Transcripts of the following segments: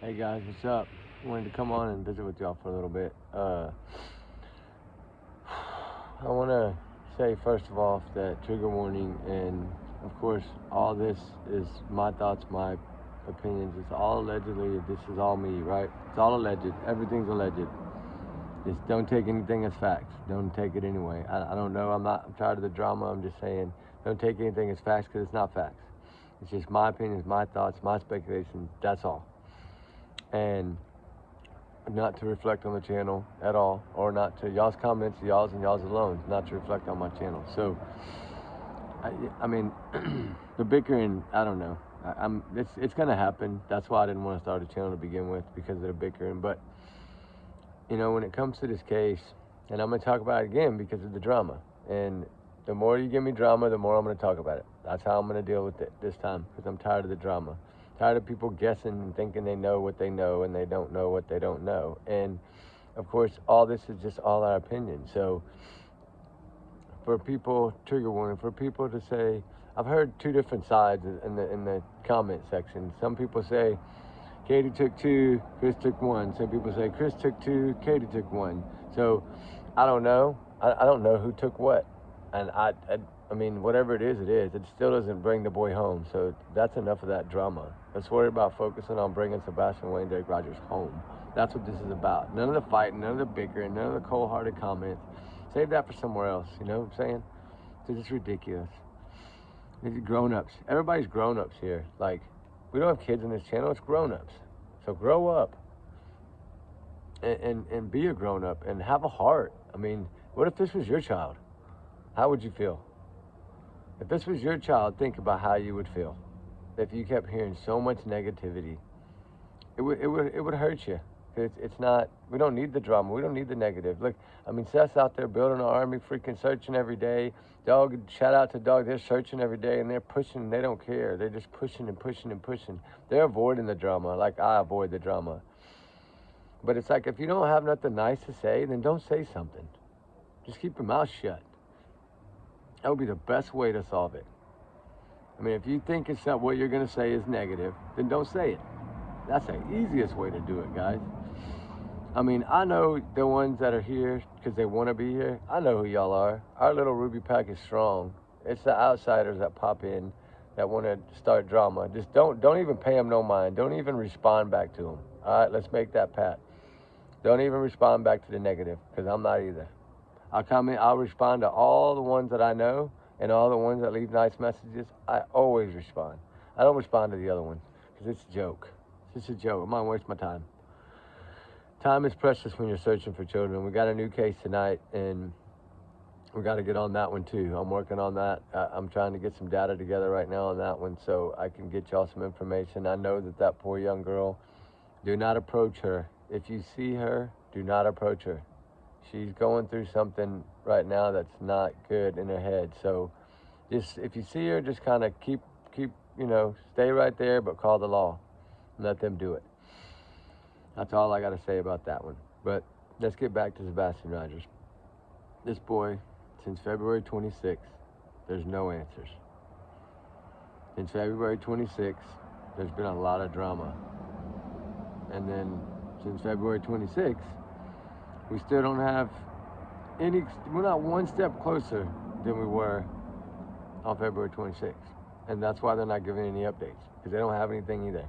Hey guys, what's up? Wanted to come on and visit with y'all for a little bit. I want to say first of all that trigger warning, and of course, all this is my thoughts, my opinions. It's all allegedly. This is all me, right? It's all alleged. Everything's alleged. Just don't take anything as facts. Don't take it anyway. I don't know. I'm tired of the drama. I'm just saying, don't take anything as facts because it's not facts. It's just my opinions, my thoughts, my speculation. That's all. And not to reflect on the channel at all, or not to y'all's comments, y'all's and y'all's alone, not to reflect on my channel. So, I mean, the bickering, I don't know. It's gonna happen. That's why I didn't want to start a channel to begin with, because of the bickering. But you know, when it comes to this case, and I'm gonna talk about it again because of the drama. And the more you give me drama, the more I'm gonna talk about it. That's how I'm gonna deal with it this time, because I'm tired of the drama. Tired of people guessing and thinking they know what they know, and they don't know what they don't know. And of course, all this is just all our opinion. So for people, trigger warning, for people to say, I've heard two different sides in the comment section. Some people say Katie took 2, Chris took 1. Some people say Chris took 2, Katie took 1. So I don't know. I don't know who took what. And I mean, whatever it is, it is. It still doesn't bring the boy home. So that's enough of that drama. Let's worry about focusing on bringing Sebastian Wayne Derek Rogers home. That's what this is about. None of the fighting, none of the bickering, none of the cold-hearted comments. Save that for somewhere else. You know what I'm saying? Because it's ridiculous. These are grown-ups. Everybody's grown-ups here. Like, we don't have kids on this channel. It's grown-ups. So grow up. And be a grown-up and have a heart. I mean, what if this was your child? How would you feel? If this was your child, think about how you would feel. If you kept hearing so much negativity, it would hurt you. It's not, we don't need the drama. We don't need the negative. Look, I mean, Seth's out there building an army, freaking searching every day. Dog, shout out to Dog. They're searching every day and they're pushing. They don't care. They're just pushing and pushing and pushing. They're avoiding the drama like I avoid the drama. But it's like, if you don't have nothing nice to say, then don't say something. Just keep your mouth shut. That would be the best way to solve it. I mean, if you think it's not what you're going to say is negative, then don't say it. That's the easiest way to do it, guys. I mean, I know the ones that are here because they want to be here. I know who y'all are. Our little Ruby pack is strong. It's the outsiders that pop in that want to start drama. Just don't even pay them no mind. Don't even respond back to them. All right, let's make that pat. Don't even respond back to the negative, because I'm not either. I'll respond to all the ones that I know, and all the ones that leave nice messages. I always respond. I don't respond to the other ones because it's a joke. It's just a joke. I'm not gonna waste my time. Time is precious when you're searching for children. We got a new case tonight, and we got to get on that one too. I'm working on that. I'm trying to get some data together right now on that one so I can get y'all some information. I know that poor young girl, do not approach her. If you see her, do not approach her. She's going through something right now that's not good in her head. So just, if you see her, just kind of keep, stay right there, but call the law and let them do it. That's all I got to say about that one. But let's get back to Sebastian Rogers. This boy, since February 26th, there's no answers. Since February 26th, there's been a lot of drama. And then since February 26th, we still don't have we're not one step closer than we were on February 26th. And that's why they're not giving any updates, because they don't have anything either.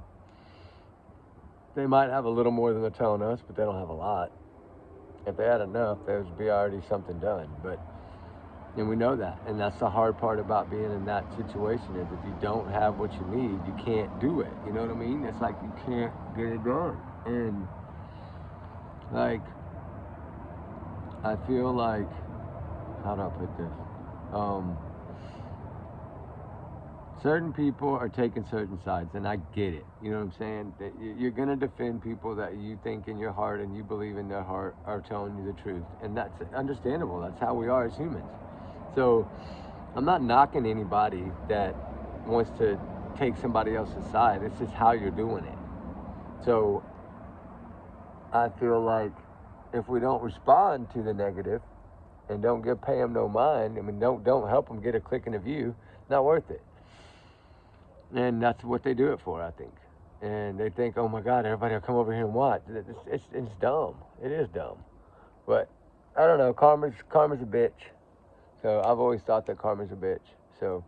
They might have a little more than they're telling us, but they don't have a lot. If they had enough, there would be already something done. And we know that. And that's the hard part about being in that situation, is if you don't have what you need, you can't do it. You know what I mean? It's like you can't get it done. And like, I feel like, how do I put this? Certain people are taking certain sides, and I get it. You know what I'm saying? That you're going to defend people that you think in your heart and you believe in their heart are telling you the truth. And that's understandable. That's how we are as humans. So I'm not knocking anybody that wants to take somebody else's side. It's just how you're doing it. So I feel like if we don't respond to the negative and don't pay them no mind, I mean, don't help them get a click and a view, not worth it. And that's what they do it for, I think. and they think, oh my God, everybody will come over here and watch. It's dumb. It is dumb. But I don't know. Karma's a bitch. So I've always thought that karma's a bitch. So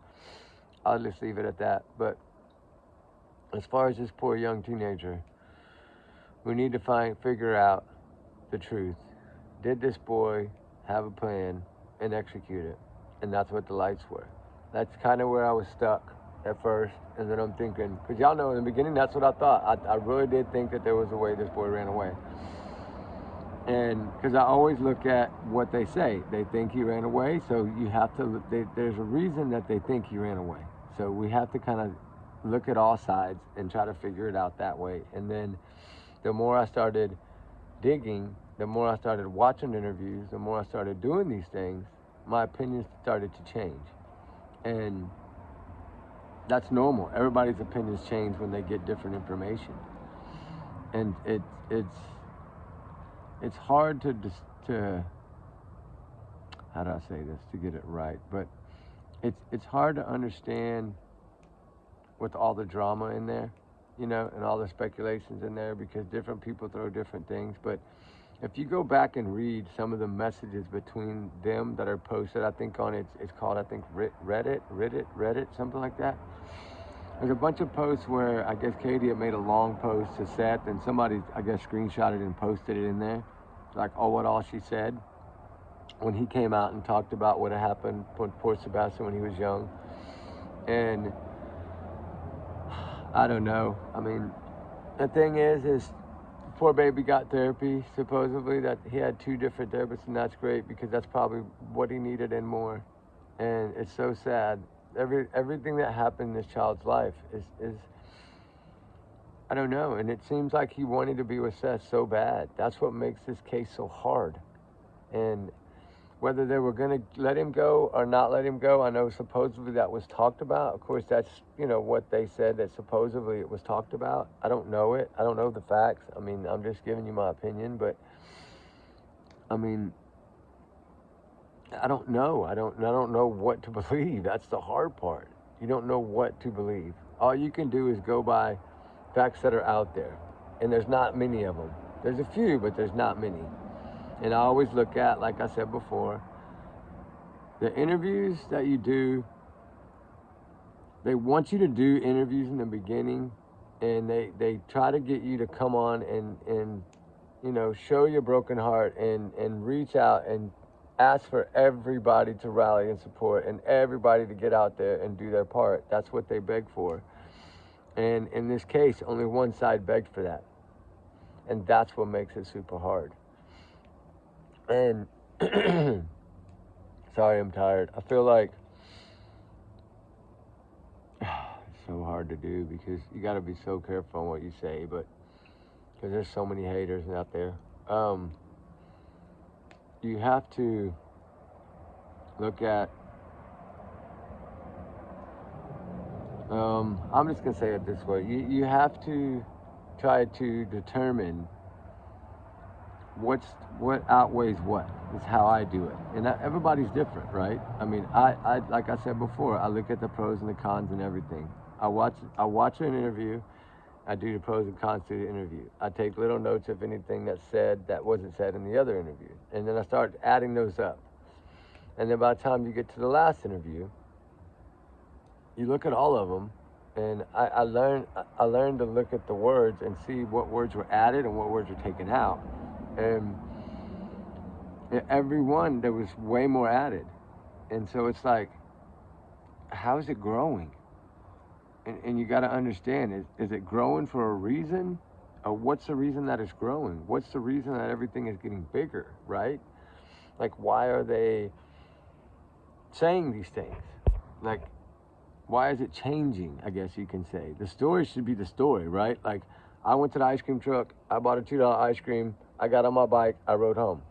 I'll just leave it at that. But as far as this poor young teenager, we need to figure out the truth. Did this boy have a plan and execute it? And that's what the lights were. That's kind of where I was stuck at first. And then I'm thinking, because y'all know in the beginning, that's what I thought. I really did think that there was a way this boy ran away. And because I always look at what they say. They think he ran away, so you have to, there's a reason that they think he ran away. So we have to kind of look at all sides and try to figure it out that way. And then the more I started digging, the more I started watching interviews, the more I started doing these things, my opinions started to change. And that's normal. Everybody's opinions change when they get different information. And it's hard to how do I say this to get it right, but it's hard to understand with all the drama in there, and all the speculations in there, because different people throw different things. But if you go back and read some of the messages between them that are posted, I think on it's called, I think Reddit, something like that. There's a bunch of posts where I guess Katie had made a long post to Seth, and somebody, I guess, screenshotted and posted it in there, like, what all she said when he came out and talked about what had happened with poor Sebastian when he was young. And I don't know. I mean, the thing is poor baby got therapy, supposedly, that he had 2 different therapists, and that's great because that's probably what he needed and more. And it's so sad. Everything that happened in this child's life is I don't know, and it seems like he wanted to be with Seth so bad. That's what makes this case so hard. And whether they were going to let him go or not let him go, I know supposedly that was talked about. Of course, that's, what they said, that supposedly it was talked about. I don't know it. I don't know the facts. I mean, I'm just giving you my opinion, but I mean, I don't know. I don't know what to believe. That's the hard part. You don't know what to believe. All you can do is go by facts that are out there. And there's not many of them. There's a few, but there's not many. And I always look at, like I said before, the interviews that you do, they want you to do interviews in the beginning, and they try to get you to come on and show your broken heart and reach out and ask for everybody to rally and support and everybody to get out there and do their part. That's what they beg for. And in this case, only one side begged for that. And that's what makes it super hard. And sorry, I'm tired. I feel like it's so hard to do because you got to be so careful on what you say, but because there's so many haters out there. You have to look at, I'm just going to say it this way. You have to try to determine what outweighs what, is how I do it. And everybody's different, right? I mean, I like I said before, I look at the pros and the cons and everything. I watch an interview. I do the pros and cons to the interview. I take little notes of anything that's said that wasn't said in the other interview. And then I start adding those up. And then by the time you get to the last interview, you look at all of them, and I learned to look at the words and see what words were added and what words were taken out. And every one, there was way more added. And so it's like, how is it growing? And you got to understand, is it growing for a reason? Or what's the reason that it's growing? What's the reason that everything is getting bigger, right? Like, why are they saying these things? Like, why is it changing, I guess you can say? The story should be the story, right? Like, I went to the ice cream truck, I bought a $2 ice cream, I got on my bike, I rode home.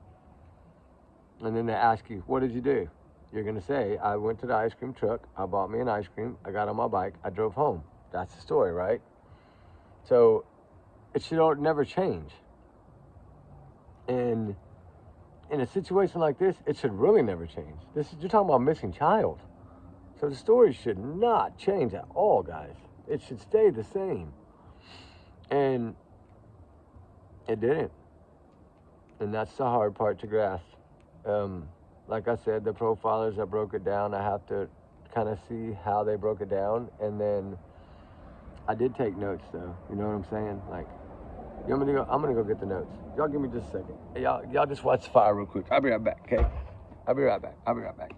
And then they ask you, what did you do? You're going to say, I went to the ice cream truck, I bought me an ice cream, I got on my bike, I drove home. That's the story, right? So it should never change. And in a situation like this, it should really never change. You're talking about a missing child. So the story should not change at all, guys. It should stay the same. And it didn't. And that's the hard part to grasp. Like I said, the profilers that broke it down, I have to kind of see how they broke it down. And then I did take notes, though. You know what I'm saying? Like, you want me to go? I'm going to go get the notes. Y'all give me just a second. Hey, y'all just watch the fire real quick. I'll be right back, okay? I'll be right back. I'll be right back.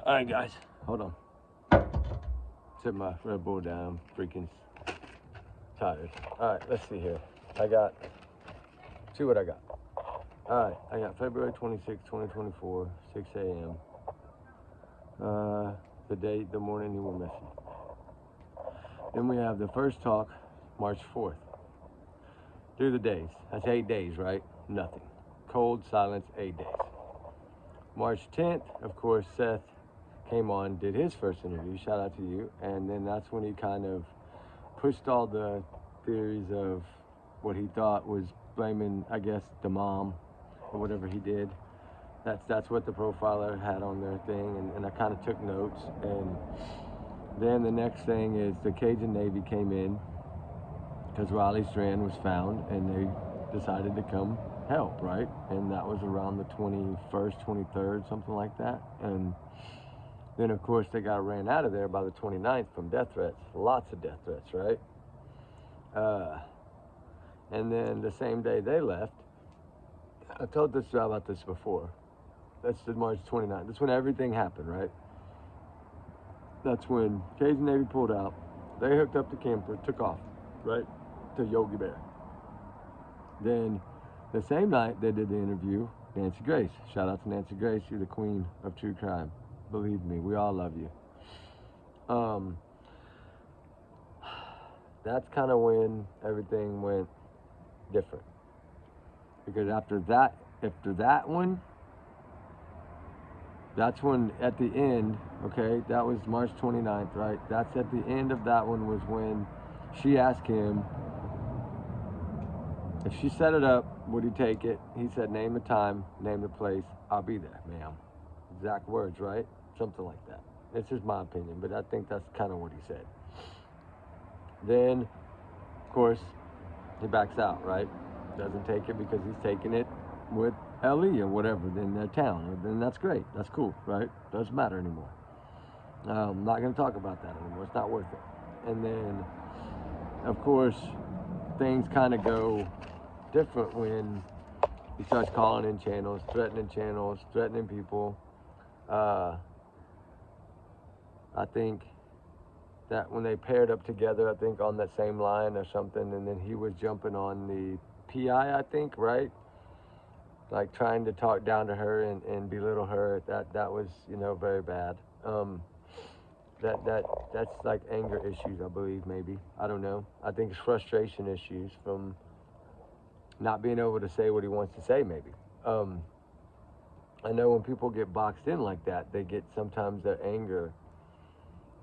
All right, guys, hold on. Set my Red Bull down. I'm freaking tired. All right, let's see here. See what I got. All right, I got February 26, 2024, 6 a.m. The date, the morning you were missing. Then we have the first talk, March 4th. Do the days. That's 8 days, right? Nothing. Cold silence, 8 days. March 10th, of course, Seth came on, did his first interview. Shout out to you. And then that's when he kind of pushed all the theories of what he thought was blaming, I guess, the mom or whatever he did. That's what the profiler had on their thing, and I kind of took notes. And then the next thing is the Cajun Navy came in because Riley Strand was found, and they decided to come help, right? And that was around the 21st, 23rd, something like that. And then, of course, they got ran out of there by the 29th from death threats. Lots of death threats, right? And then the same day they left, I told this about this before. That's the March 29th. That's when everything happened, right? That's when Cajun Navy pulled out. They hooked up the camper, took off, right, to Yogi Bear. Then the same night they did the interview, Nancy Grace. Shout out to Nancy Grace. You're the queen of true crime. Believe me, we all love you. That's kind of when everything went different. Because after that one, that's when at the end, okay, that was March 29th, right? That's at the end of that one was when she asked him if she set it up, would he take it? He said, name the time, name the place, I'll be there, ma'am. Exact words, right? Something like that. It's just my opinion, but I think that's kind of what he said. Then, of course, he backs out, right? Doesn't take it because he's taking it with LE or whatever in their town. Then that's great. That's cool, right? Doesn't matter anymore. I'm not going to talk about that anymore. It's not worth it. And then, of course, things kind of go different when he starts calling in channels, threatening people. I think that when they paired up together, I think on that same line or something, and then he was jumping on the PI, I think, right? Like trying to talk down to her and belittle her. That was, very bad. That's like anger issues, I believe, maybe. I don't know. I think it's frustration issues from not being able to say what he wants to say, maybe. I know when people get boxed in like that, they get sometimes their anger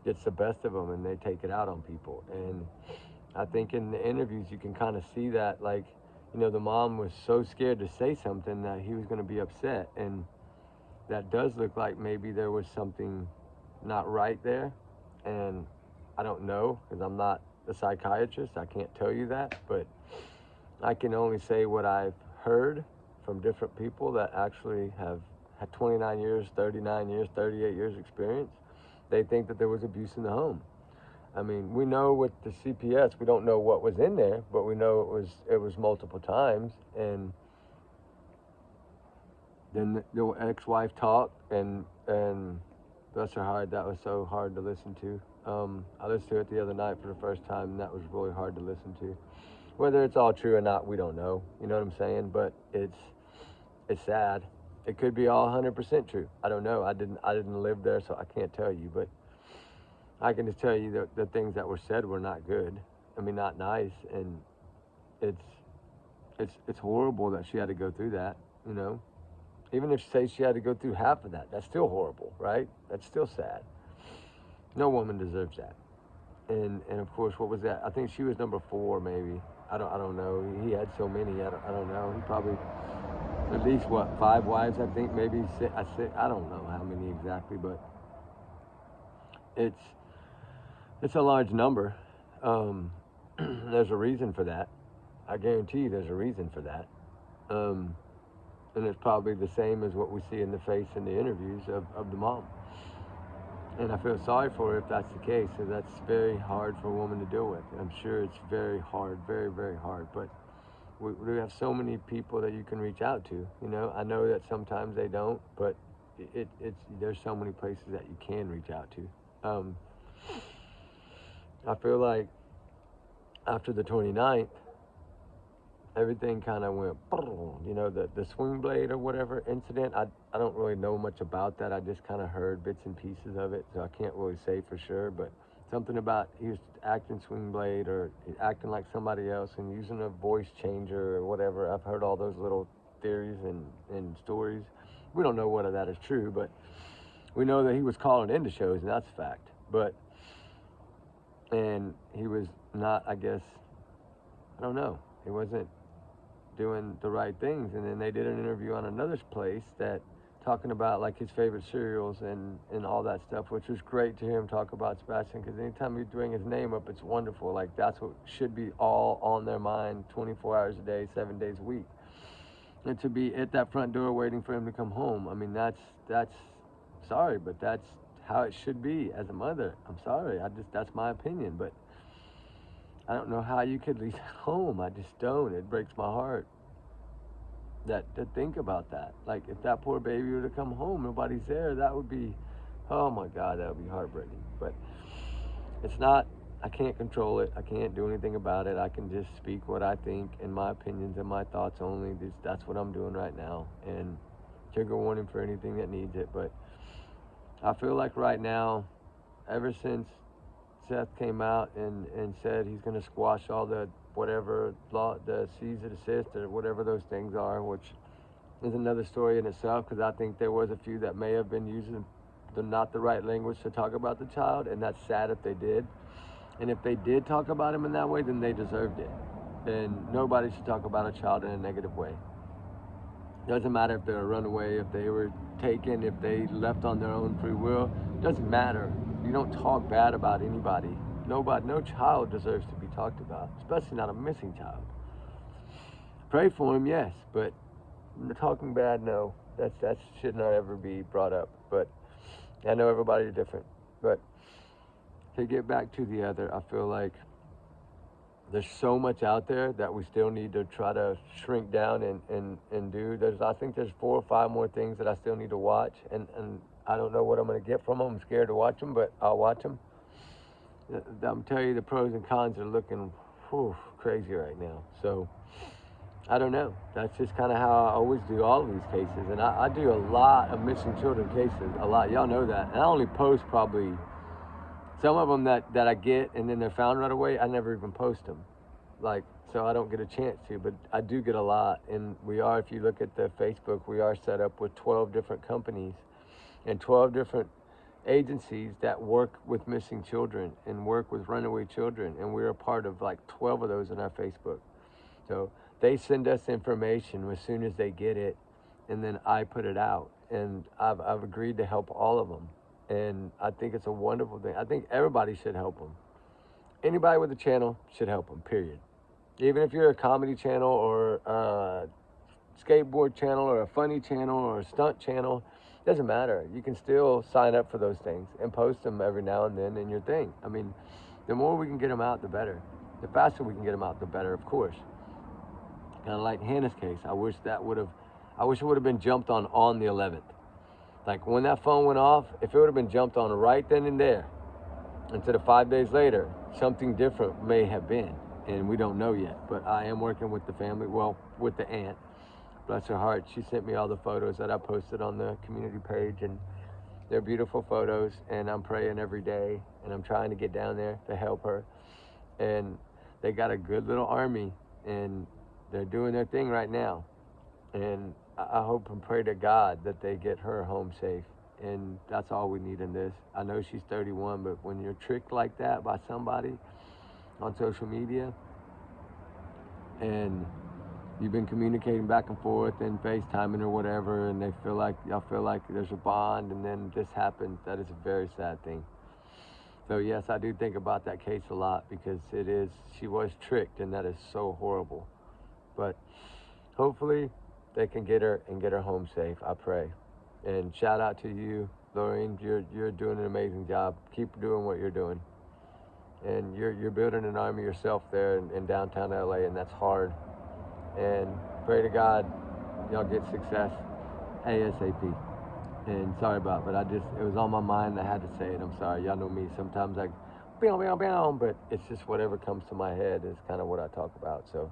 gets the best of them and they take it out on people. And I think in the interviews you can kind of see that, like, you know, the mom was so scared to say something that he was going to be upset, and that does look like maybe there was something not right there. And I don't know, because I'm not a psychiatrist, I can't tell you that, but I can only say what I've heard from different people that actually have had 29 years, 39 years, 38 years experience. They think that there was abuse in the home. I mean, we know with the CPS, we don't know what was in there, but we know it was multiple times. And then the ex-wife talked, and bless her heart, that was so hard to listen to. I listened to it the other night for the first time, and that was really hard to listen to. Whether it's all true or not, we don't know. You know what I'm saying? But it's sad. It could be all 100% true. I don't know. I didn't live there, so I can't tell you. But I can just tell you that the things that were said were not good. I mean, not nice. And it's horrible that she had to go through that. You know, even if say she had to go through half of that, that's still horrible, right? That's still sad. No woman deserves that. And of course, what was that? I think she was number 4, maybe. I don't know. He had so many. I don't know. He probably at least 5 wives, I think, maybe 6. I don't know how many exactly, but it's a large number. There's a reason for that. I guarantee you, there's a reason for that. And it's probably the same as what we see in the face in the interviews of the mom. And I feel sorry for her if that's the case. So that's very hard for a woman to deal with. I'm sure it's very hard, very, very hard. But we have so many people that you can reach out to. You know, I know that sometimes they don't, but there's so many places that you can reach out to. I feel like after the 29th, everything kind of went, you know, the swing blade or whatever incident. I don't really know much about that. I just kind of heard bits and pieces of it, so I can't really say for sure. But something about he was acting swing blade or acting like somebody else and using a voice changer or whatever. I've heard all those little theories and stories. We don't know whether that is true, but we know that he was calling into shows, and that's a fact. And he was not, I guess, I don't know. He wasn't doing the right things. And then they did an interview on another place that talking about like his favorite cereals and all that stuff, which was great to hear him talk about Sebastian, because anytime you bring his name up, it's wonderful. Like that's what should be all on their mind 24 hours a day, 7 days a week. And to be at that front door waiting for him to come home, I mean, that's sorry, but that's how it should be as a mother. I'm sorry, that's my opinion, but I don't know how you could leave home. I just don't. It breaks my heart to think about that. Like if that poor baby were to come home, nobody's there, that would be, oh my God, that would be heartbreaking. But it's not. I can't control it. I can't do anything about it. I can just speak what I think and my opinions and my thoughts only. That's what I'm doing right now. And trigger warning for anything that needs it. But I feel like right now, ever since Seth came out and said he's going to squash all the whatever law, the cease and desist or whatever those things are, which is another story in itself, because I think there was a few that may have been using not the right language to talk about the child, and that's sad if they did. And if they did talk about him in that way, then they deserved it. And nobody should talk about a child in a negative way. Doesn't matter if they're a runaway, if they were taken, if they left on their own free will. Doesn't matter. You don't talk bad about anybody. No child deserves to be talked about, especially not a missing child. Pray for him, yes, but talking bad, no. That should not ever be brought up. But I know everybody's different. But to get back to the other, I feel like there's so much out there that we still need to try to shrink down and do. I think there's 4 or 5 more things that I still need to watch, and I don't know what I'm going to get from them. I'm scared to watch them, but I'll watch them. I'm telling you, the pros and cons are looking crazy right now. So I don't know. That's just kind of how I always do all of these cases. And I do a lot of missing children cases, a lot. Y'all know that. And I only post probably some of them that I get and then they're found right away. I never even post them. Like, so I don't get a chance to, but I do get a lot. And we are, if you look at the Facebook, we are set up with 12 different companies and 12 different agencies that work with missing children and work with runaway children, and we're a part of like 12 of those on our Facebook. So they send us information as soon as they get it, and then I put it out, and I've agreed to help all of them, and I think it's a wonderful thing. I think everybody should help them. Anybody with a channel should help them, period. Even if you're a comedy channel or a skateboard channel or a funny channel or a stunt channel, doesn't matter. You can still sign up for those things and post them every now and then in your thing. I mean, the more we can get them out, the better. The faster we can get them out, the better, of course. Kind of like Hannah's case. I wish it would have been jumped on the 11th. Like when that phone went off, if it would have been jumped on right then and there, instead of 5 days later, something different may have been, and we don't know yet. But I am working with the family, well, with the aunt. Bless her heart. She sent me all the photos that I posted on the community page, and they're beautiful photos, and I'm praying every day, and I'm trying to get down there to help her. And they got a good little army, and they're doing their thing right now. And I hope and pray to God that they get her home safe. And that's all we need in this. I know she's 31, but when you're tricked like that by somebody on social media, and you've been communicating back and forth and FaceTiming or whatever, and y'all feel like there's a bond, and then this happens, that is a very sad thing. So yes, I do think about that case a lot, because she was tricked, and that is so horrible. But hopefully they can get her home safe. I pray. And shout out to you, Lorraine. You're doing an amazing job. Keep doing what you're doing. And you're building an army yourself there in downtown LA, and that's hard. And pray to God y'all get success ASAP. And sorry about it, but it was on my mind. I had to say it. I'm sorry. Y'all know me. Sometimes I but it's just whatever comes to my head is kind of what I talk about. So,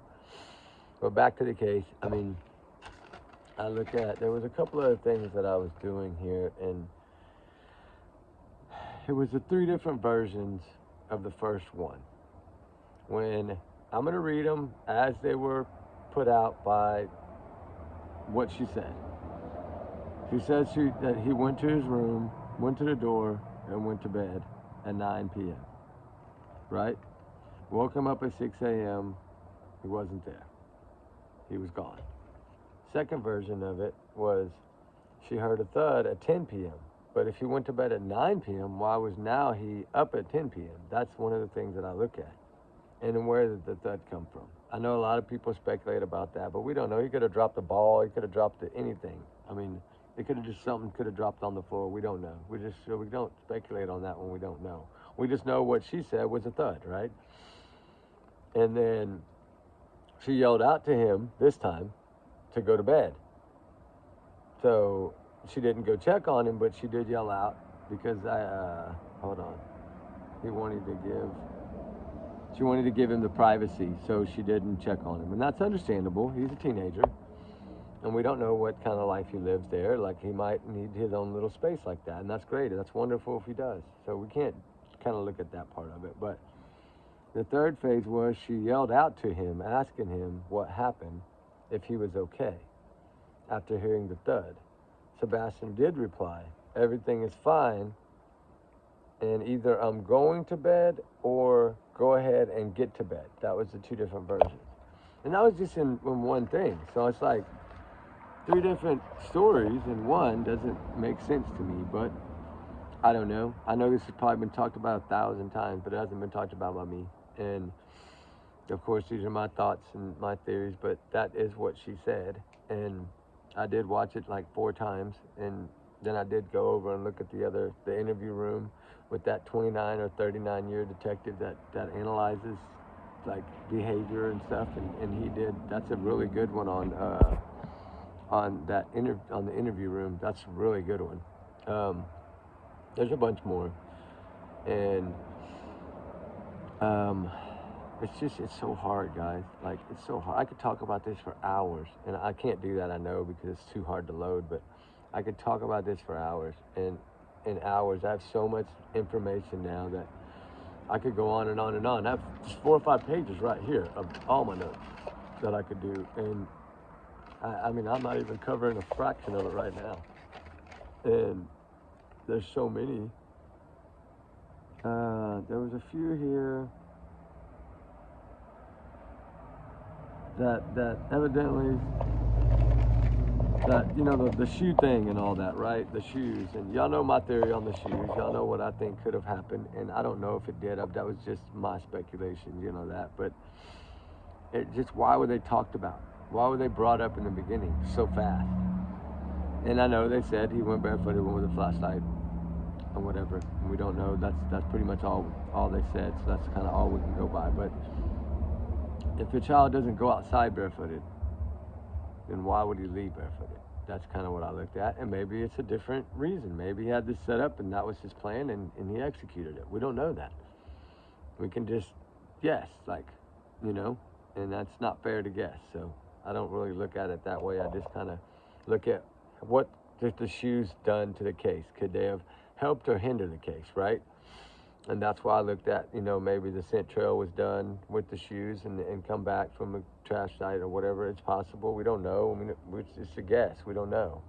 but back to the case. I mean, there was a couple other things that I was doing here, and it was the 3 different versions of the first one. When I'm going to read them as they were put out by what she said. She said that he went to his room, went to the door, and went to bed at 9 p.m. Right? Woke him up at 6 a.m. He wasn't there. He was gone. Second version of it was she heard a thud at 10 p.m. But if he went to bed at 9 p.m., why was now he up at 10 p.m.? That's one of the things that I look at. And then where did the thud come from? I know a lot of people speculate about that, but we don't know. He could have dropped the ball. He could have dropped anything. I mean, something could have dropped on the floor. We don't know. We don't speculate on that when we don't know. We just know what she said was a thud, right? And then she yelled out to him this time to go to bed. So she didn't go check on him, but she did yell out because hold on. She wanted to give him the privacy, so she didn't check on him. And that's understandable. He's a teenager, and we don't know what kind of life he lives there. Like, he might need his own little space like that, and that's great. That's wonderful if he does. So we can't kind of look at that part of it. But the third phase was she yelled out to him, asking him what happened, if he was okay, after hearing the thud. Sebastian did reply, everything is fine, and either I'm going to bed or go ahead and get to bed. That was the 2 different versions. And that was just in one thing. So it's like 3 different stories in one doesn't make sense to me, but I don't know. I know this has probably been talked about 1,000 times, but it hasn't been talked about by me. And of course, these are my thoughts and my theories, but that is what she said. And I did watch it like 4 times, and then I did go over and look at the interview room with that 29 or 39-year detective that analyzes like behavior and stuff, and he did. That's a really good one on the interview room. That's a really good one. There's a bunch more, and it's so hard, guys. Like, it's so hard. I could talk about this for hours, and I can't do that, I know, because it's too hard to load, but I could talk about this for hours and hours. I have so much information now that I could go on and on and on. I have just 4 or 5 pages right here of all my notes that I could do, and I mean, I'm not even covering a fraction of it right now. And there's so many There was a few here that evidently, that, you know, the shoe thing and all that, right? The shoes, and y'all know my theory on the shoes. Y'all know what I think could have happened, and I don't know if it did. That was just my speculation, you know that. But it just, why were they talked about? Why were they brought up in the beginning so fast? And I know they said he went barefooted, went with a flashlight or whatever. And we don't know. That's pretty much all they said. So that's kind of all we can go by. But if your child doesn't go outside barefooted, then why would he leave barefooted? That's kind of what I looked at. And maybe it's a different reason. Maybe he had this set up and that was his plan, and he executed it. We don't know that. We can just guess, like, you know, and that's not fair to guess. So I don't really look at it that way. I just kind of look at what did the shoes done to the case. Could they have helped or hindered the case, right? And that's why I looked at, you know, maybe the scent trail was done with the shoes and come back from a trash site or whatever. It's possible. We don't know. I mean, it's a guess. We don't know.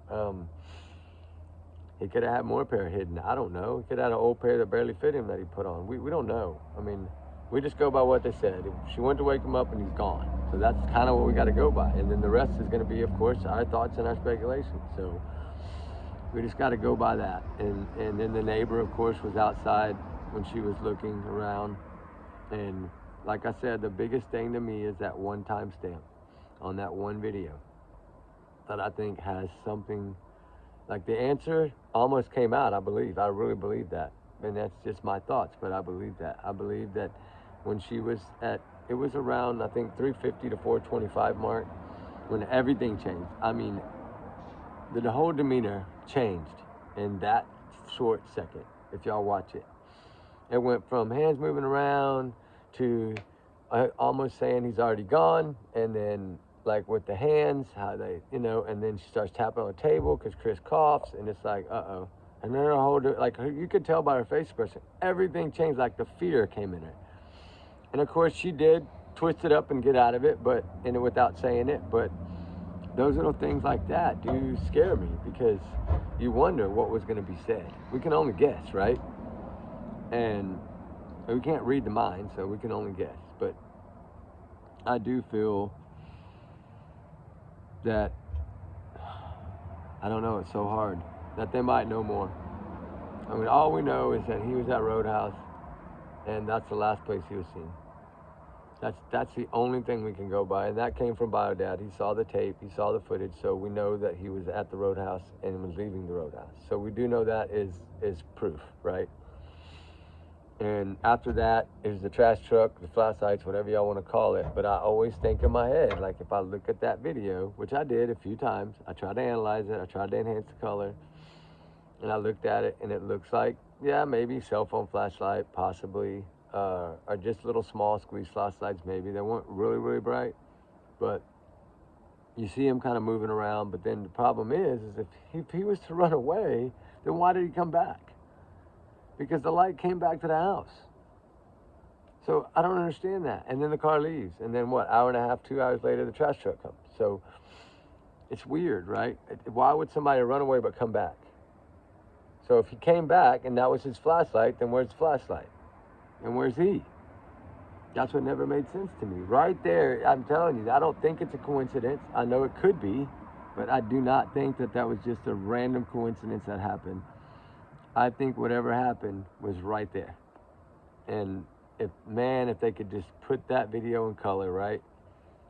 He could have had more pair hidden. I don't know. He could have had an old pair that barely fit him that he put on. We don't know. I mean, we just go by what they said. She went to wake him up and he's gone. So that's kind of what we got to go by. And then the rest is going to be, of course, our thoughts and our speculation. So we just got to go by that. And then the neighbor, of course, was outside when she was looking around. And like I said, the biggest thing to me is that one timestamp on that one video that I think has something, like the answer almost came out, I believe. I really believe that. And that's just my thoughts, but I believe that. I believe that when she was at, it was around, I think, 350 to 425 mark, when everything changed. I mean, the whole demeanor changed in that short second, if y'all watch it. It went from hands moving around to almost saying he's already gone, and then like with the hands, how they, you know, and then she starts tapping on the table because Chris coughs, and it's like, uh-oh. And then her whole, like, you could tell by her face expression, everything changed, like the fear came in her. And of course she did twist it up and get out of it, but, and without saying it, but those little things like that do scare me, because you wonder what was going to be said. We can only guess, right? And we can't read the mind, so we can only guess. But I do feel that, I don't know, it's so hard, that they might know more. I mean, all we know is that he was at Roadhouse, and that's the last place he was seen. That's the only thing we can go by, and that came from Biodad. He saw the tape, he saw the footage, so we know that he was at the Roadhouse and was leaving the Roadhouse. So we do know that is proof, right? And after that is the trash truck, the flashlights, whatever y'all want to call it. But I always think in my head, like if I look at that video, which I did a few times, I tried to analyze it, I tried to enhance the color, and I looked at it, and it looks like, yeah, maybe cell phone flashlight, possibly, or just little small squeeze flashlights, maybe. They weren't really, really bright, but you see him kind of moving around. But then the problem is if he was to run away, then why did he come back? Because the light came back to the house. So I don't understand that. And then the car leaves. And then what, hour and a half, 2 hours later, the trash truck comes. So it's weird, right? Why would somebody run away but come back? So if he came back and that was his flashlight, then where's the flashlight? And where's he? That's what never made sense to me. Right there, I'm telling you, I don't think it's a coincidence. I know it could be, but I do not think that that was just a random coincidence that happened. I think whatever happened was right there. And if they could just put that video in color, right?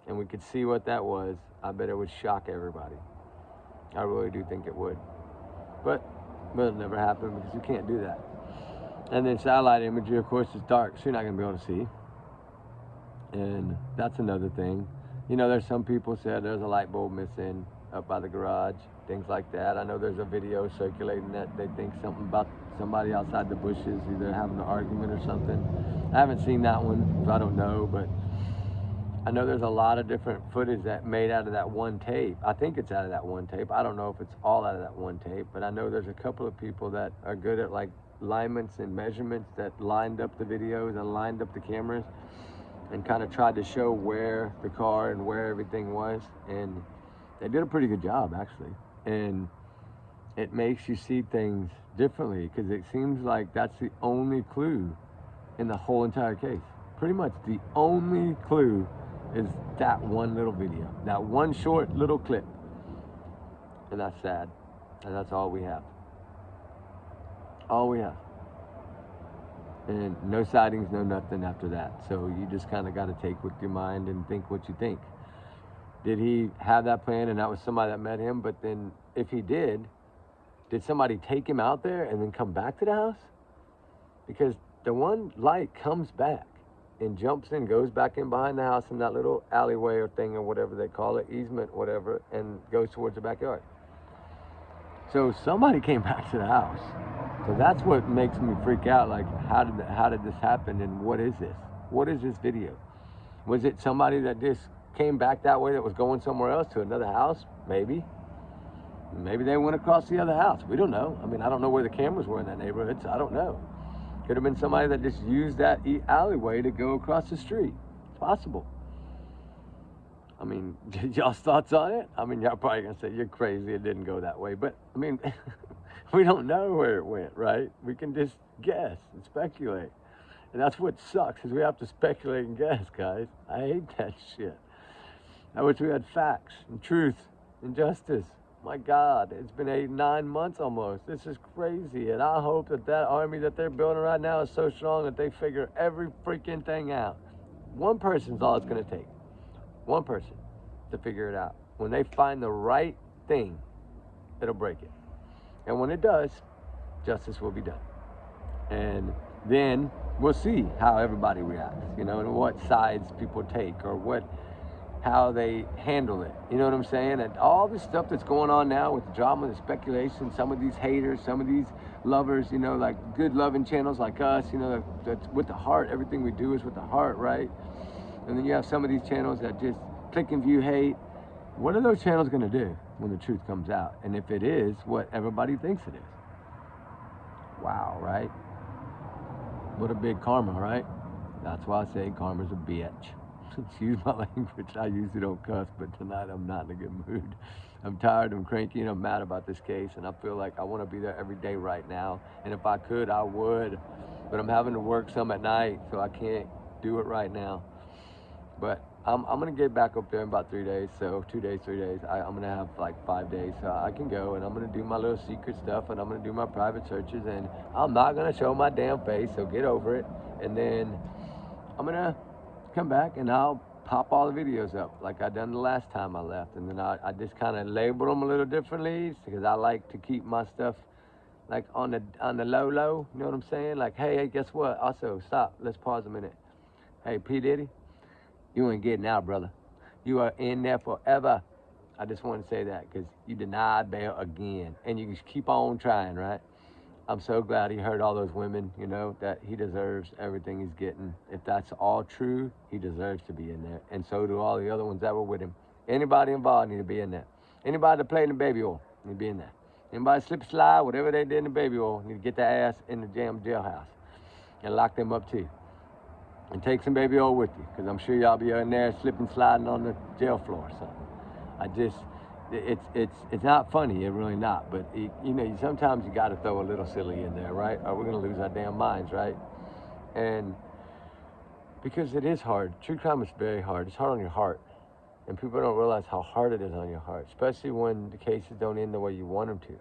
And we could see what that was, I bet it would shock everybody. I really do think it would. But it'll never happen because you can't do that. And then satellite imagery, of course, is dark, so you're not gonna be able to see. And that's another thing. You know, there's some people said there's a light bulb missing up by the garage, things like that. I know there's a video circulating that they think something about somebody outside the bushes, either having an argument or something. I haven't seen that one, so I don't know, but I know there's a lot of different footage that made out of that one tape. I think it's out of that one tape. I don't know if it's all out of that one tape, but I know there's a couple of people that are good at like alignments and measurements that lined up the videos and lined up the cameras and kind of tried to show where the car and where everything was. And they did a pretty good job, actually. And it makes you see things differently, because it seems like that's the only clue in the whole entire case. Pretty much the only clue is that one little video, that one short little clip. And that's sad. And that's all we have. All we have. And no sightings, no nothing after that. So you just kind of got to take with your mind and think what you think. Did he have that plan and that was somebody that met him? But then if he did somebody take him out there and then come back to the house? Because the one light comes back and jumps in, goes back in behind the house in that little alleyway or thing or whatever they call it, easement, whatever, and goes towards the backyard. So somebody came back to the house. So that's what makes me freak out. Like, how did this happen, and what is this? What is this video? Was it somebody that just came back that way that was going somewhere else to another house? Maybe. Maybe they went across the other house. We don't know. I mean, I don't know where the cameras were in that neighborhood, so I don't know. Could have been somebody that just used that alleyway to go across the street. It's possible. I mean, y'all's thoughts on it? I mean, y'all probably gonna say, you're crazy, it didn't go that way. But, I mean, we don't know where it went, right? We can just guess and speculate. And that's what sucks, is we have to speculate and guess, guys. I hate that shit. I wish we had facts and truth and justice. My God, it's been 8-9 months almost. This is crazy. And I hope that army that they're building right now is so strong that they figure every freaking thing out. One person's all it's gonna take. One person to figure it out. When they find the right thing, it'll break it. And when it does, justice will be done. And then we'll see how everybody reacts, and what sides people take, or how they handle it. You know what I'm saying? And all this stuff that's going on now with the drama, the speculation, some of these haters, some of these lovers, like good loving channels like us, that's with the heart. Everything we do is with the heart, right? And then you have some of these channels that just click and view hate. What are those channels going to do when the truth comes out? And if it is what everybody thinks it is? Wow, right? What a big karma, right? That's why I say karma's a bitch. Excuse my language. I usually don't cuss, but tonight I'm not in a good mood. I'm tired, I'm cranky, and I'm mad about this case, and I feel like I want to be there every day right now. And if I could, I would. But I'm having to work some at night, so I can't do it right now. But I'm going to get back up there in about 3 days. So 2 days, 3 days. I'm going to have like 5 days. So I can go, and I'm going to do my little secret stuff, and I'm going to do my private searches, and I'm not going to show my damn face, so get over it. And then I'm going to come back, and I'll pop all the videos up like I done the last time I left. And then I just kind of label them a little differently, because I like to keep my stuff like on the low, you know what I'm saying? Like, hey, guess what? Also, stop, let's pause a minute. Hey, P. Diddy, you ain't getting out, brother. You are in there forever. I just want to say that, because you denied bail again, and you just keep on trying, right? I'm so glad he heard all those women, that he deserves everything he's getting. If that's all true, he deserves to be in there. And so do all the other ones that were with him. Anybody involved need to be in there. Anybody that played in the baby oil need to be in there. Anybody slip slide, whatever they did in the baby oil, need to get their ass in the damn jailhouse and lock them up too. And take some baby oil with you, because I'm sure y'all be in there slipping, sliding on the jail floor or something. It's not funny, it's really not, but sometimes you got to throw a little silly in there, right? Or we're going to lose our damn minds, right? And because it is hard. True crime is very hard. It's hard on your heart. And people don't realize how hard it is on your heart, especially when the cases don't end the way you want them to.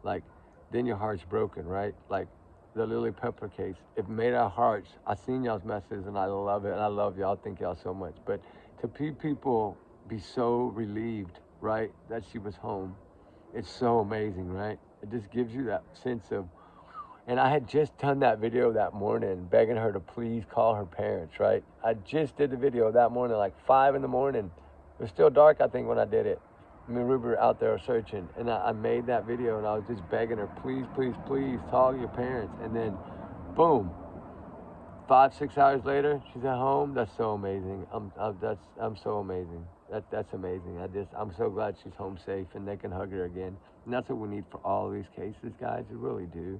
Like, then your heart's broken, right? Like the Lily Pepper case. It made our hearts. I seen y'all's messages, and I love it, and I love y'all. Thank y'all so much. But to people be so relieved, right, that she was home. It's so amazing, right? It just gives you that sense of, and I had just done that video that morning, begging her to please call her parents, right? I just did the video that morning, like 5 in the morning. It was still dark, I think, when I did it. Me and Ruby were out there searching, and I made that video, and I was just begging her, please, please, please, call your parents. And then, boom, 5-6 hours later, she's at home. That's so amazing. I'm so amazing. That's amazing. I'm so glad she's home safe and they can hug her again. And that's what we need for all of these cases, guys. We really do.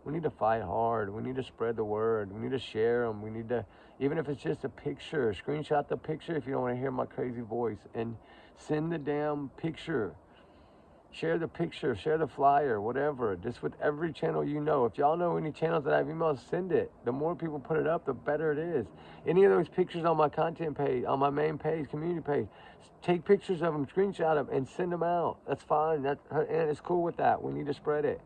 We need to fight hard. We need to spread the word. We need to share them. We need to, even if it's just a picture, screenshot the picture if you don't want to hear my crazy voice, and send the damn picture. Share the picture, share the flyer, whatever. Just with every channel you know. If y'all know any channels that have emails, send it. The more people put it up, the better it is. Any of those pictures on my content page, on my main page, community page, take pictures of them, screenshot them, and send them out. That's fine. And it's cool with that. We need to spread it.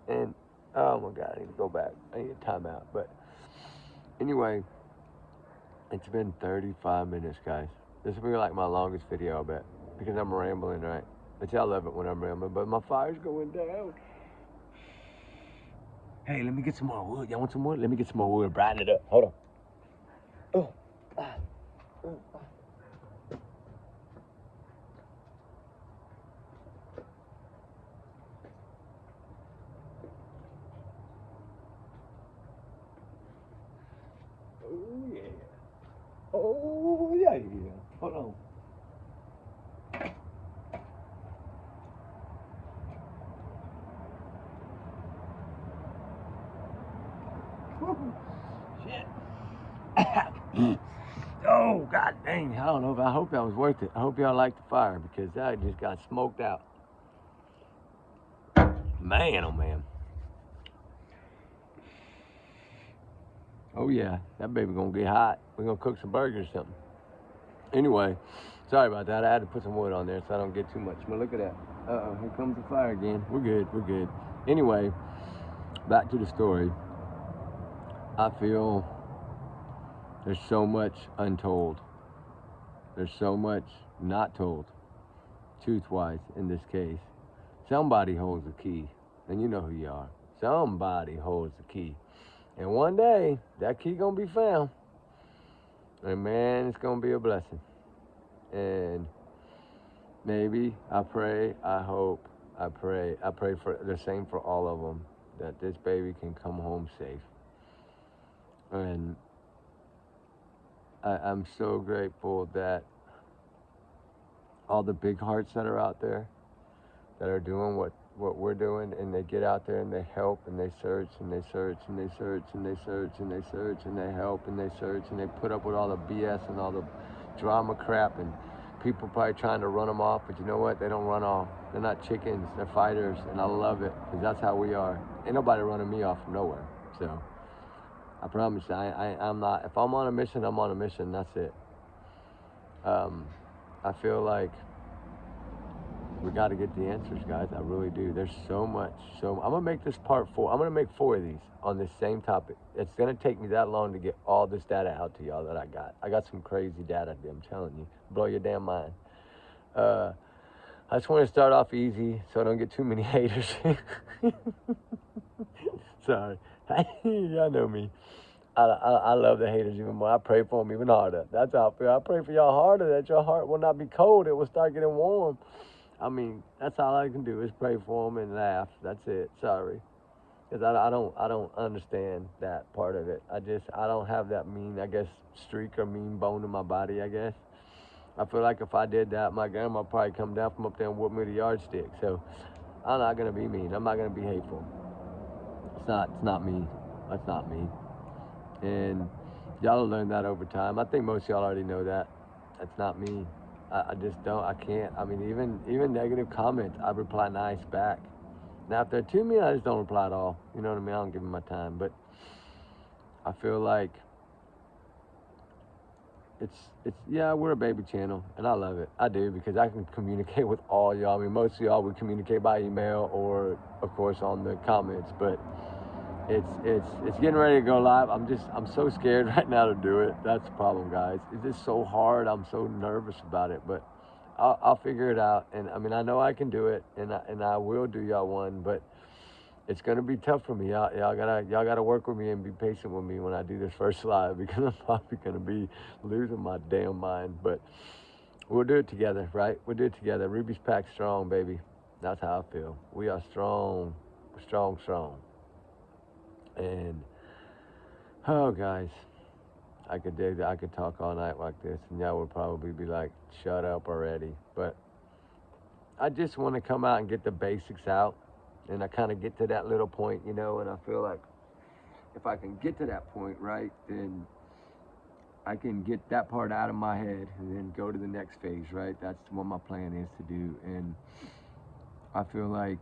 And, oh my God, I need to go back. I need a timeout. But anyway, it's been 35 minutes, guys. This will be like my longest video, I bet. Because I'm rambling, right? But y'all love it when I'm rambling, but my fire's going down. Hey, let me get some more wood. Y'all want some wood? Let me get some more wood. Brighten it up. Hold on. Oh. Oh, yeah. Oh, yeah. Hold on. Shit. Oh, God dang. I don't know, but I hope that was worth it. I hope y'all liked the fire because I just got smoked out. Man, oh, man. Oh, yeah. That baby gonna get hot. We're gonna cook some burgers or something. Anyway, sorry about that. I had to put some wood on there so I don't get too much. But look at that. Uh-oh, here comes the fire again. We're good. Anyway, back to the story. I feel there's so much untold. There's so much not told, truth-wise, in this case. Somebody holds the key, and you know who you are. Somebody holds the key. And one day, that key gonna be found. And man, it's gonna be a blessing. And maybe, I pray, I hope, I pray for the same for all of them, that this baby can come home safe. And I'm so grateful that all the big hearts that are out there that are doing what we're doing, and they get out there and they help and they search and they search and they search and they search and they search and they help and they search and they put up with all the BS and all the drama crap, and people probably trying to run them off, but you know what? They don't run off. They're not chickens. They're fighters, and I love it because that's how we are. Ain't nobody running me off from nowhere. So I promise you, I'm not. If I'm on a mission, I'm on a mission. That's it. I feel like we got to get the answers, guys. I really do. There's so much. I'm gonna make this part 4. I'm gonna make 4 of these on this same topic. It's gonna take me that long to get all this data out to y'all that I got. I got some crazy data, I'm telling you. Blow your damn mind. I just want to start off easy so I don't get too many haters. Sorry. Y'all know me. I love the haters even more. I pray for them even harder. That's how I feel. I pray for y'all harder, that your heart will not be cold. It will start getting warm. I mean, that's all I can do is pray for them and laugh. That's it. Sorry. Because I don't understand that part of it. I don't have that mean, I guess, streak or mean bone in my body, I guess. I feel like if I did that, my grandma would probably come down from up there and whoop me with a yardstick. So I'm not going to be mean. I'm not going to be hateful. It's not me. That's not me. And y'all will learn that over time. I think most of y'all already know that. That's not me. I just don't. I can't. I mean, even negative comments, I reply nice back. Now, if they're too mean, I just don't reply at all. You know what I mean? I don't give them my time. But I feel like yeah, we're a baby channel, and I love it. I do, because I can communicate with all y'all. I mean, most of y'all would communicate by email or, of course, on the comments. But it's getting ready to go live. I'm so scared right now to do it. That's the problem, guys. It's just so hard. I'm so nervous about it, but I'll figure it out. And I mean, I know I can do it, and I will do y'all one, but it's gonna be tough for me. Y'all gotta work with me and be patient with me when I do this first live, because I'm probably gonna be losing my damn mind. But we'll do it together, right? We'll do it together. Ruby's Pack strong, baby. That's how I feel. We are strong. Strong. And oh, guys, I could do that. I could talk all night like this, and y'all would probably be like, shut up already. But I just want to come out and get the basics out, and I kind of get to that little point, you know, and I feel like if I can get to that point, right, then I can get that part out of my head and then go to the next phase, right? That's what my plan is to do. And I feel like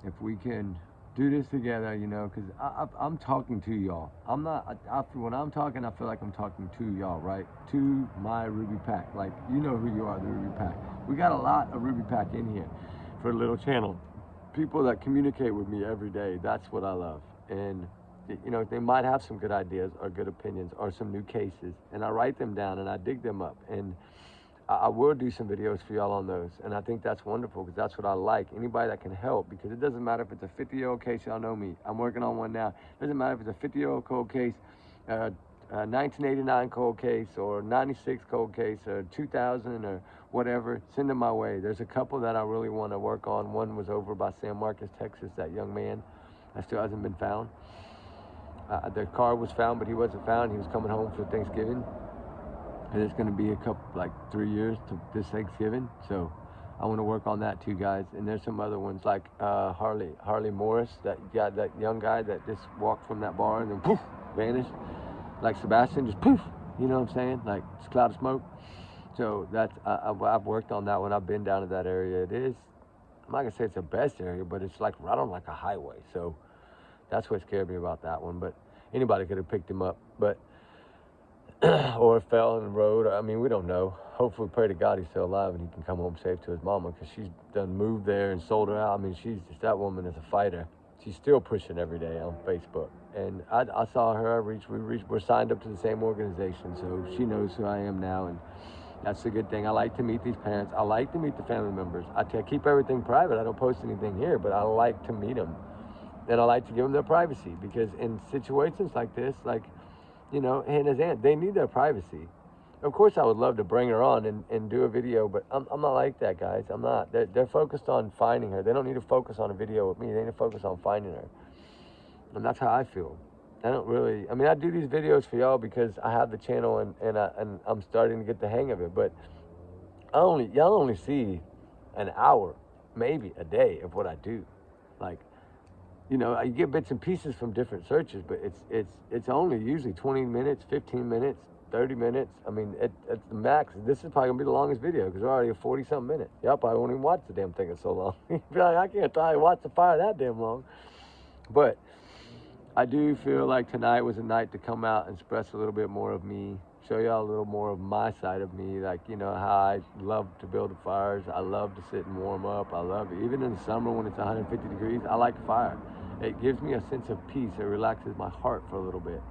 if we can do this together, you know, because I'm talking to y'all. I'm not, when I'm talking, I feel like I'm talking to y'all, right? To my Ruby Pack. Like, you know who you are, the Ruby Pack. We got a lot of Ruby Pack in here for a little channel. People that communicate with me every day, that's what I love. And, you know, they might have some good ideas or good opinions or some new cases. And I write them down and I dig them up. And I will do some videos for y'all on those, and I think that's wonderful because that's what I like. Anybody that can help, because it doesn't matter if it's a 50-year-old case, y'all know me. I'm working on one now. It doesn't matter if it's a 50-year-old cold case, 1989 cold case, or 96 cold case, or 2000, or whatever. Send them my way. There's a couple that I really want to work on. One was over by San Marcos, Texas, that young man that still hasn't been found. The car was found, but he wasn't found. He was coming home for Thanksgiving. And it's going to be a couple, like 3 years to this Thanksgiving. So I want to work on that too, guys. And there's some other ones like Harley Morris, that young guy that just walked from that bar and then poof, vanished. Like Sebastian, just poof, you know what I'm saying? Like it's a cloud of smoke. So that's, I've worked on that one. I've been down to that area. It is, I'm not going to say it's the best area, but it's like right on like a highway. So that's what scared me about that one. But anybody could have picked him up. But or fell in the road. I mean, we don't know. Hopefully, pray to God he's still alive and he can come home safe to his mama, because she's done moved there and sold her out. I mean, that woman is a fighter. She's still pushing every day on Facebook. And I saw her. We're signed up to the same organization, so she knows who I am now, and that's a good thing. I like to meet these parents. I like to meet the family members. I keep everything private. I don't post anything here, but I like to meet them, and I like to give them their privacy, because in situations like this, like, you know, and his aunt, they need their privacy. Of course, I would love to bring her on and do a video, but I'm not like that, guys. I'm not. They're focused on finding her. They don't need to focus on a video with me. They need to focus on finding her. And that's how I feel. I don't really, I mean, I do these videos for y'all because I have the channel and I'm starting to get the hang of it, but y'all only see an hour, maybe a day of what I do. Like, you know, you get bits and pieces from different searches, but it's only usually 20 minutes, 15 minutes, 30 minutes. I mean, at the max. This is probably gonna be the longest video because we're already at 40-something minutes. Y'all probably won't even watch the damn thing. It's so long. You'd be like, I can't try to watch the fire that damn long. But I do feel like tonight was a night to come out and express a little bit more of me, show y'all a little more of my side of me, like, you know, how I love to build the fires. I love to sit and warm up. I love it. Even in the summer when it's 150 degrees, I like fire. It gives me a sense of peace. It relaxes my heart for a little bit.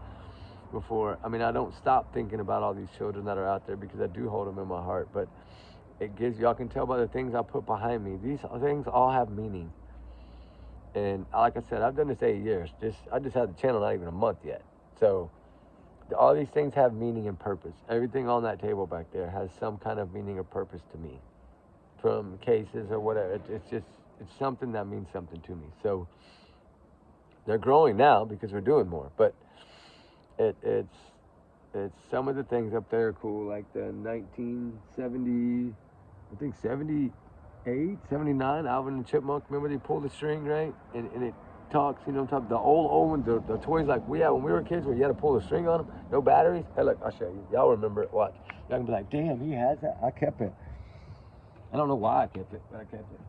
I don't stop thinking about all these children that are out there, because I do hold them in my heart, but it gives, y'all can tell by the things I put behind me, these things all have meaning. And like I said, I've done this 8 years. I just had the channel not even a month yet. So all these things have meaning and purpose. Everything on that table back there has some kind of meaning or purpose to me, from cases or whatever. It's something that means something to me. So they're growing now because we're doing more, but it's some of the things up there are cool, like the 1970, I think 78, 79, Alvin and Chipmunk. Remember they pulled the string, right? And it talks, you know, the old ones, the toys like we had when we were kids, where you had to pull the string on them, no batteries. Hey, look, I'll show you. Y'all remember it? Watch. Y'all can be like, damn, he has that. I kept it. I don't know why I kept it, but I kept it.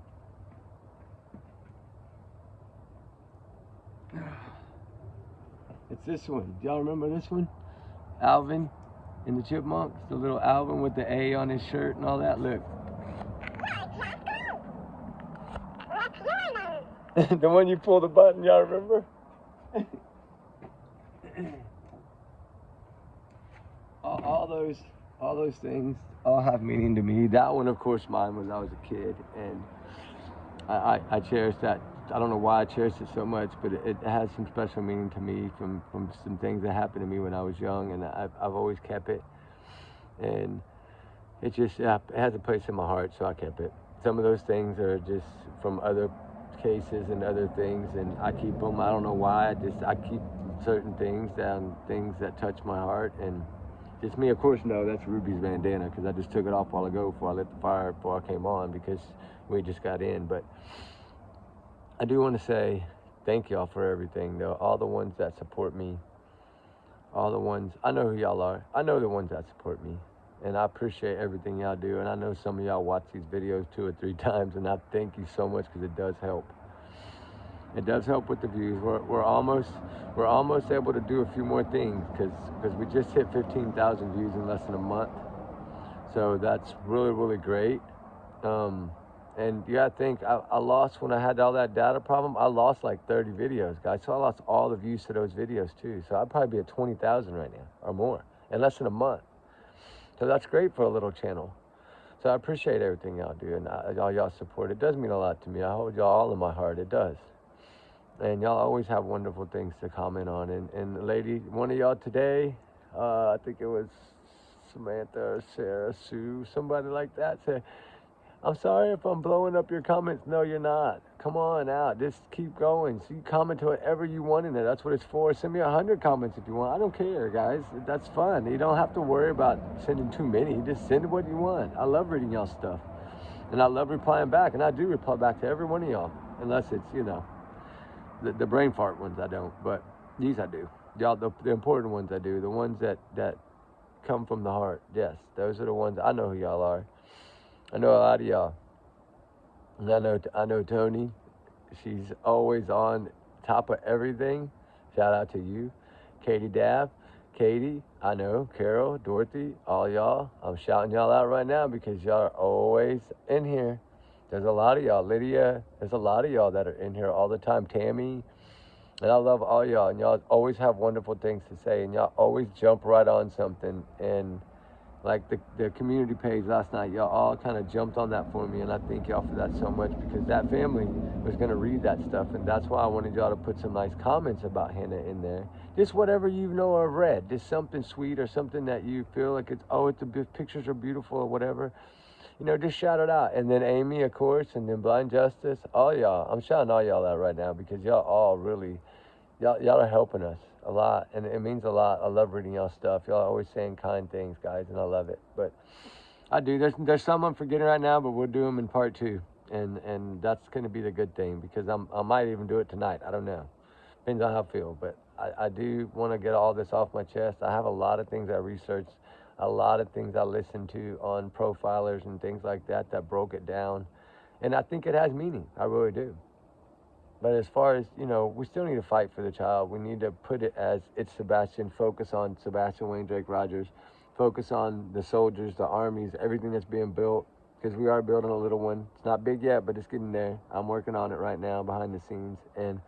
It's this one. Do y'all remember this one? Alvin and the Chipmunks. The little Alvin with the A on his shirt and all that. Look. The one you pull the button, y'all remember? all those things all have meaning to me. That one, of course, mine was I was a kid, and I cherish that. I don't know why I cherish it so much, but it has some special meaning to me from some things that happened to me when I was young, and I've always kept it. And it just, it has a place in my heart, so I kept it. Some of those things are just from other cases and other things, and I keep them. I don't know why. I keep certain things down, things that touch my heart. And just me, of course, no, that's Ruby's bandana, because I just took it off a while ago before I lit the fire, before I came on, because we just got in. But I do want to say thank y'all for everything, though. All the ones that support me, all the ones, I know who y'all are. I know the ones that support me. And I appreciate everything y'all do. And I know some of y'all watch these videos 2 or 3 times, and I thank you so much because it does help. It does help with the views. We're almost able to do a few more things because we just hit 15,000 views in less than a month. So that's really, really great. And you gotta think, I lost, when I had all that data problem, I lost like 30 videos, guys. So I lost all the views to those videos too. So I'd probably be at 20,000 right now or more in less than a month. So that's great for a little channel. So I appreciate everything y'all do and all y'all support. It does mean a lot to me. I hold y'all all in my heart. It does. And y'all always have wonderful things to comment on. And lady, one of y'all today, I think it was Samantha or Sarah Sue, somebody like that, said, I'm sorry if I'm blowing up your comments. No, you're not. Come on out. Just keep going. So you comment to whatever you want in there. That's what it's for. Send me 100 comments if you want. I don't care, guys. That's fun. You don't have to worry about sending too many. Just send what you want. I love reading y'all stuff. And I love replying back. And I do reply back to every one of y'all. Unless it's, the brain fart ones I don't. But these I do. Y'all, the important ones I do. The ones that come from the heart. Yes, those are the ones. I know who y'all are. I know a lot of y'all. And I know Tony. She's always on top of everything. Shout out to you. Katie Dav, Katie, I know, Carol, Dorothy, all y'all. I'm shouting y'all out right now because y'all are always in here. There's a lot of y'all. Lydia, there's a lot of y'all that are in here all the time. Tammy, and I love all y'all. And y'all always have wonderful things to say. And y'all always jump right on something. And like the community page last night, y'all all kind of jumped on that for me, and I thank y'all for that so much because that family was going to read that stuff, and that's why I wanted y'all to put some nice comments about Hannah in there. Just whatever you know or read, just something sweet or something that you feel like the pictures are beautiful or whatever. Just shout it out. And then Amy, of course, and then Blind Justice, all y'all. I'm shouting all y'all out right now because y'all all really, y'all are helping us a lot, and it means a lot. I love reading y'all stuff. Y'all are always saying kind things, guys, and I love it. But I do. There's some I'm forgetting right now, but we'll do them in part 2, and that's going to be the good thing because I might even do it tonight. I don't know. Depends on how I feel. But I do want to get all this off my chest. I have a lot of things I researched, a lot of things I listened to on profilers and things like that broke it down, and I think it has meaning. I really do. But as far as, we still need to fight for the child. We need to put it as it's Sebastian, focus on Sebastian Wayne Drake Rogers, focus on the soldiers, the armies, everything that's being built, because we are building a little one. It's not big yet, but it's getting there. I'm working on it right now behind the scenes, and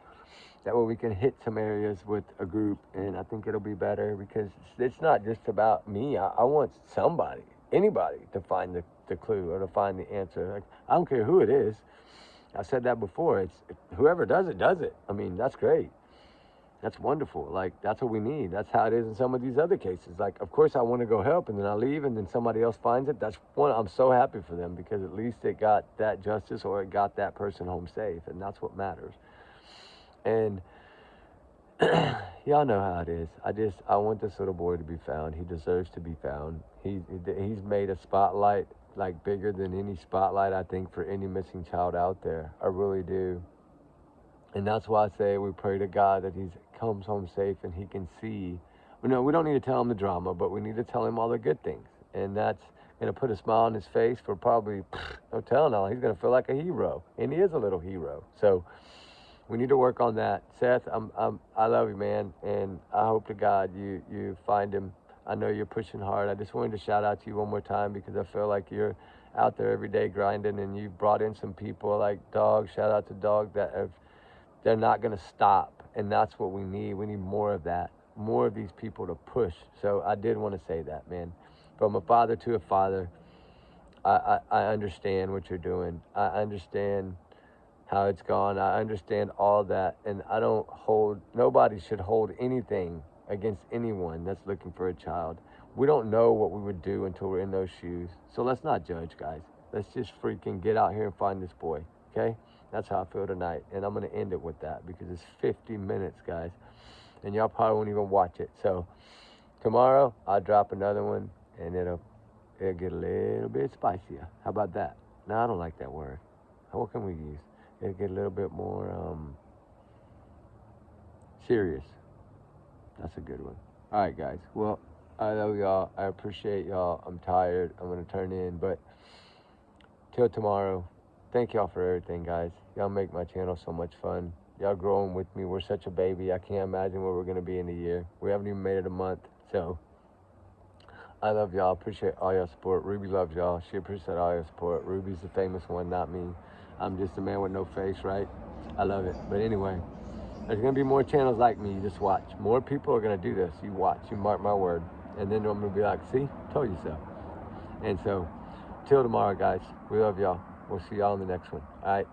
that way we can hit some areas with a group, and I think it'll be better because it's not just about me. I want somebody, anybody, to find the clue or to find the answer. Like, I don't care who it is. I've said that before. It's whoever does it, does it. I mean, that's great. That's wonderful. Like, that's what we need. That's how it is in some of these other cases. Like, of course, I want to go help, and then I leave, and then somebody else finds it. That's one. I'm so happy for them because at least it got that justice or it got that person home safe, and that's what matters. And y'all know how it is. I want this little boy to be found. He deserves to be found. He's made a spotlight like bigger than any spotlight, I think, for any missing child out there. I really do. And that's why I say we pray to God that he comes home safe and he can see. We don't need to tell him the drama, but we need to tell him all the good things. And that's going to put a smile on his face for probably, no telling how, he's going to feel like a hero. And he is a little hero. So we need to work on that. Seth, I love you, man. And I hope to God you find him. I know you're pushing hard. I just wanted to shout out to you one more time because I feel like you're out there every day grinding, and you've brought in some people like Dog. Shout out to Dog they're not going to stop, and that's what we need. We need more of that, more of these people to push. So I did want to say that, man. From a father to a father, I understand what you're doing. I understand how it's gone. I understand all that, and nobody should hold anything against anyone that's looking for a child. We don't know what we would do until we're in those shoes. So let's not judge, guys. Let's just freaking get out here and find this boy, okay? That's how I feel tonight, and I'm going to end it with that because it's 50 minutes, guys, and y'all probably won't even watch it. So tomorrow, I'll drop another one, and it'll get a little bit spicier. How about that? No, I don't like that word. What can we use? It'll get a little bit more serious. That's a good one. All right, guys. Well, I love y'all. I appreciate y'all. I'm tired. I'm gonna turn in, but till tomorrow, thank y'all for everything, guys. Y'all make my channel so much fun. Y'all growing with me. We're such a baby. I can't imagine where we're gonna be in a year. We haven't even made it a month. So I love y'all. Appreciate all y'all support. Ruby loves y'all. She appreciates all your support. Ruby's the famous one, not me. I'm just a man with no face, right? I love it. But anyway, there's gonna be more channels like me. You just watch. More people are gonna do this. You watch. You mark my word. And then I'm gonna be like, see, told you so. And so, till tomorrow, guys. We love y'all. We'll see y'all in the next one. All right.